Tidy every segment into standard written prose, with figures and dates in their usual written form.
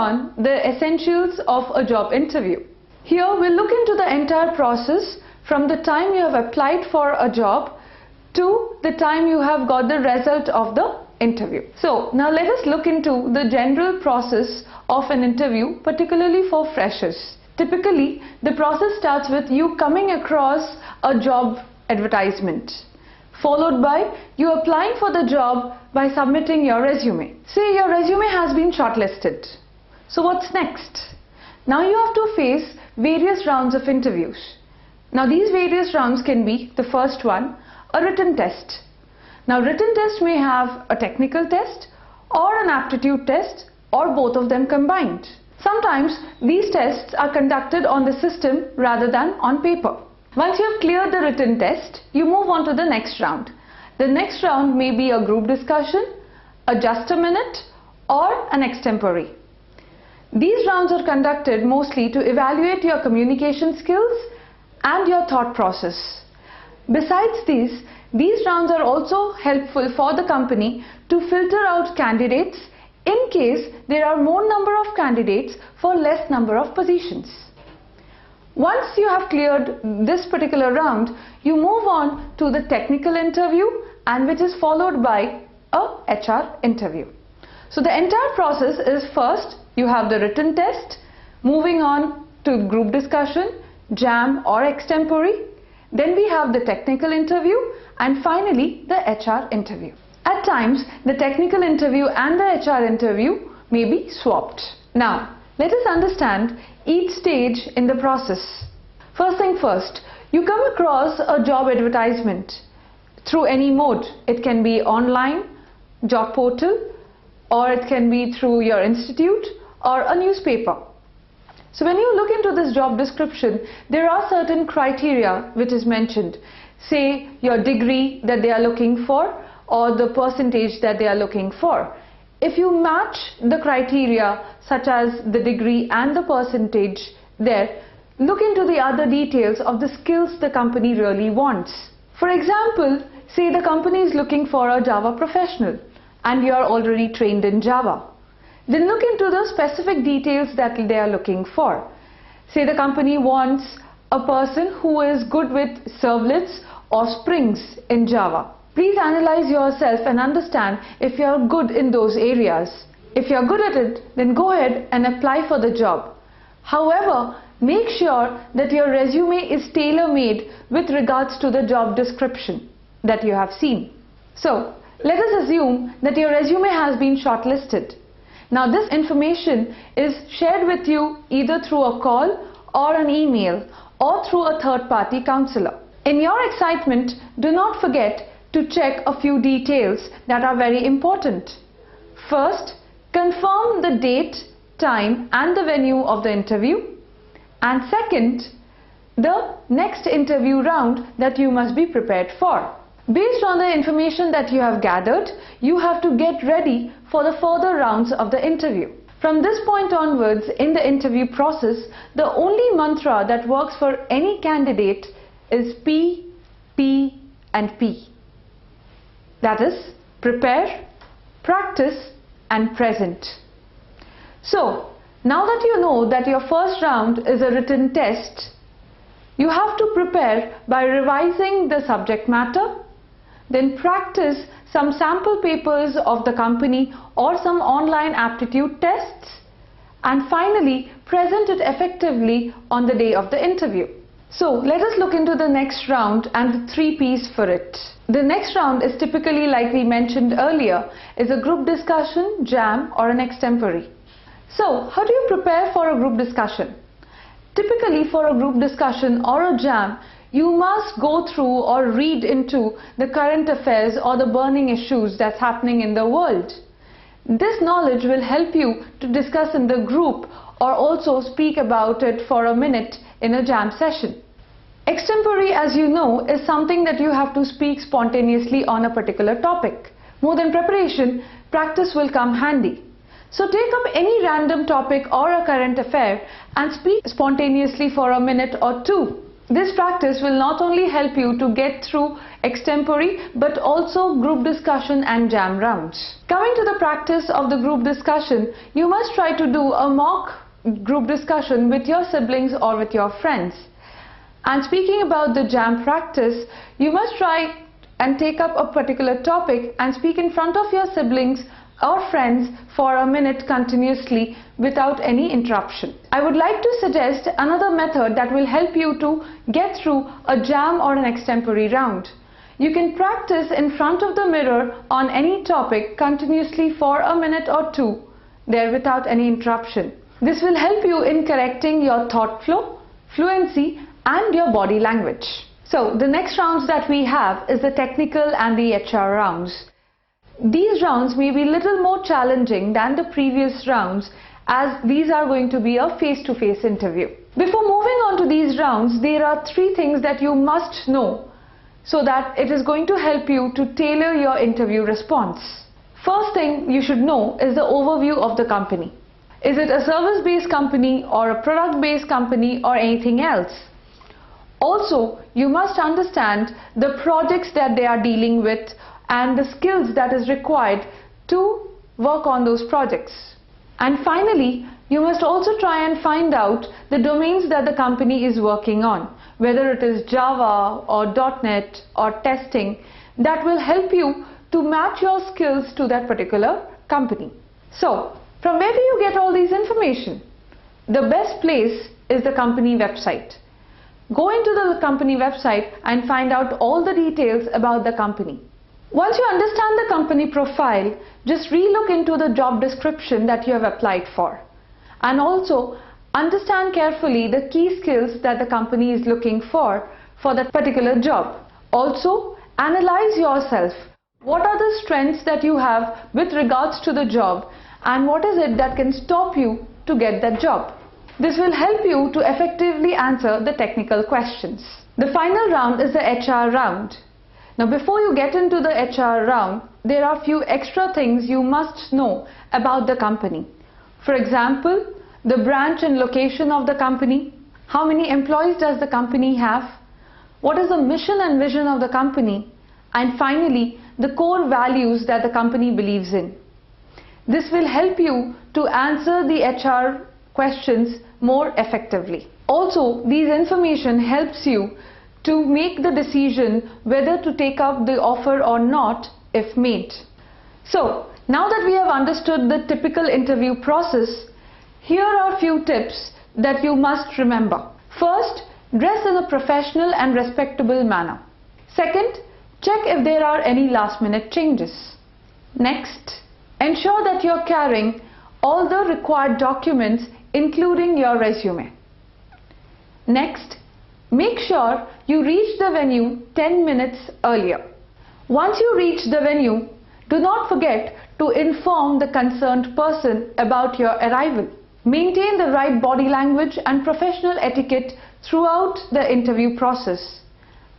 on the essentials of a job interview. Here we'll look into the entire process from the time you have applied for a job to the time you have got the result of the interview. So now let us look into the general process of an interview, particularly for freshers. Typically, the process starts with you coming across a job advertisement, followed by you applying for the job by submitting your resume. Say your resume has been shortlisted. So what's next? Now you have to face various rounds of interviews. Now these various rounds can be the first one, a written test. Now written test may have a technical test or an aptitude test or both of them combined. Sometimes these tests are conducted on the system rather than on paper. Once you have cleared the written test, you move on to the next round. The next round may be a group discussion, a just a minute or an extempore. These rounds are conducted mostly to evaluate your communication skills and your thought process. Besides these rounds are also helpful for the company to filter out candidates in case there are more number of candidates for less number of positions. Once you have cleared this particular round, you move on to the technical interview, and which is followed by a HR interview. So the entire process is, first you have the written test, moving on to group discussion, jam or extempore, then we have the technical interview, and finally the HR interview. At times, the technical interview and the HR interview may be swapped. Now, let us understand each stage in the process. First thing first, you come across a job advertisement through any mode. It can be online, job portal, or it can be through your institute or a newspaper. So when you look into this job description, there are certain criteria which is mentioned. Say your degree that they are looking for, or the percentage that they are looking for. If you match the criteria such as the degree and the percentage there, look into the other details of the skills the company really wants. For example, say the company is looking for a Java professional and you are already trained in Java. Then look into the specific details that they are looking for. Say the company wants a person who is good with servlets or springs in Java. Please analyze yourself and understand if you are good in those areas. If you are good at it, then go ahead and apply for the job. However, make sure that your resume is tailor-made with regards to the job description that you have seen. So, let us assume that your resume has been shortlisted. Now this information is shared with you either through a call or an email or through a third-party counselor. In your excitement, do not forget to check a few details that are very important. First, confirm the date, time and the venue of the interview. And second, the next interview round that you must be prepared for. Based on the information that you have gathered, you have to get ready for the further rounds of the interview. From this point onwards in the interview process, the only mantra that works for any candidate is P, P and P. That is, prepare, practice and present. So, now that you know that your first round is a written test, you have to prepare by revising the subject matter, then practice some sample papers of the company or some online aptitude tests, and finally present it effectively on the day of the interview. So let us look into the next round and the 3 P's for it. The next round is typically, like we mentioned earlier, is a group discussion, jam or an extempore. So how do you prepare for a group discussion? Typically for a group discussion or a jam, you must go through or read into the current affairs or the burning issues that's happening in the world. This knowledge will help you to discuss in the group or also speak about it for a minute in a jam session. Extempore, as you know, is something that you have to speak spontaneously on a particular topic. More than preparation, practice will come handy. So take up any random topic or a current affair and speak spontaneously for a minute or two. This practice will not only help you to get through extempore but also group discussion and jam rounds. Coming to the practice of the group discussion, you must try to do a mock group discussion with your siblings or with your friends. And speaking about the jam practice, you must try and take up a particular topic and speak in front of your siblings or friends for a minute continuously without any interruption. I would like to suggest another method that will help you to get through a jam or an extempore round. You can practice in front of the mirror on any topic continuously for a minute or two there without any interruption. This will help you in correcting your thought flow, fluency and your body language. So the next rounds that we have is the technical and the HR rounds. These rounds may be little more challenging than the previous rounds as these are going to be a face-to-face interview. Before moving on to these rounds, there are 3 things that you must know so that it is going to help you to tailor your interview response. First thing you should know is the overview of the company. Is it a service-based company or a product-based company or anything else? Also, you must understand the projects that they are dealing with and the skills that is required to work on those projects. And finally, you must also try and find out the domains that the company is working on, whether it is Java or .NET or testing, that will help you to match your skills to that particular company. So, from where do you get all these information? The best place is the company website. Go into the company website and find out all the details about the company. Once you understand the company profile, just re-look into the job description that you have applied for. And also understand carefully the key skills that the company is looking for that particular job. Also, analyze yourself. What are the strengths that you have with regards to the job and what is it that can stop you to get that job? This will help you to effectively answer the technical questions. The final round is the HR round. Now before you get into the HR round, there are few extra things you must know about the company. For example, the branch and location of the company, how many employees does the company have, what is the mission and vision of the company, and finally the core values that the company believes in. This will help you to answer the HR questions more effectively. Also, these information helps you to make the decision whether to take up the offer or not if made. So, now that we have understood the typical interview process, here are a few tips that you must remember. First, dress in a professional and respectable manner. Second, check if there are any last-minute changes. Next, ensure that you are carrying all the required documents including your resume. Next, make sure you reach the venue 10 minutes earlier. Once you reach the venue, do not forget to inform the concerned person about your arrival. Maintain the right body language and professional etiquette throughout the interview process.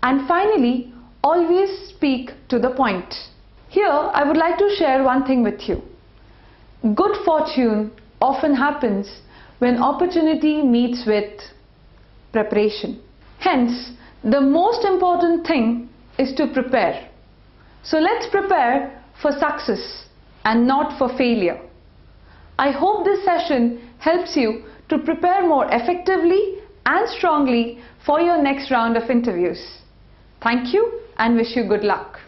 And finally, always speak to the point. Here, I would like to share one thing with you. Good fortune often happens when opportunity meets with preparation. Hence, the most important thing is to prepare. So let's prepare for success and not for failure. I hope this session helps you to prepare more effectively and strongly for your next round of interviews. Thank you and wish you good luck.